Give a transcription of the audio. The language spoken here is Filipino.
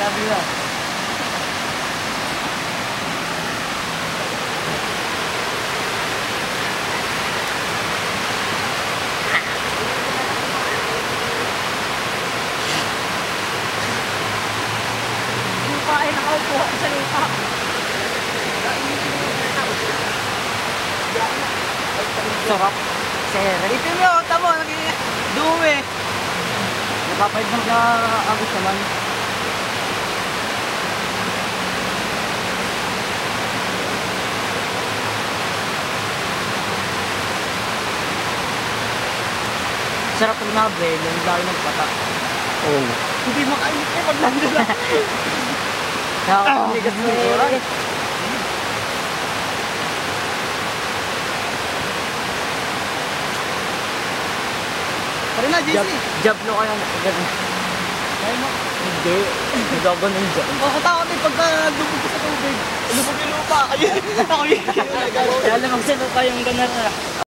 Labi na. Lupa ay nakaupo ako sa lupa. Sarap. Sir. Ipin mo, tamo, duwi. Napapahid ng agos naman. Sarap pag nabel, yung dahil nagpata. Oo. Hindi makainit eh pag nandun. Nakakaligas mo yun. Pare na, JC. Jab no kaya na. Ay mo. Hindi. Nagawa ng jab. Makatakot eh pagka lubog ka sa tubig. Lubog yung lupa. Ayun. Ako yun. Kaya lamang sa lupa yung ganar na.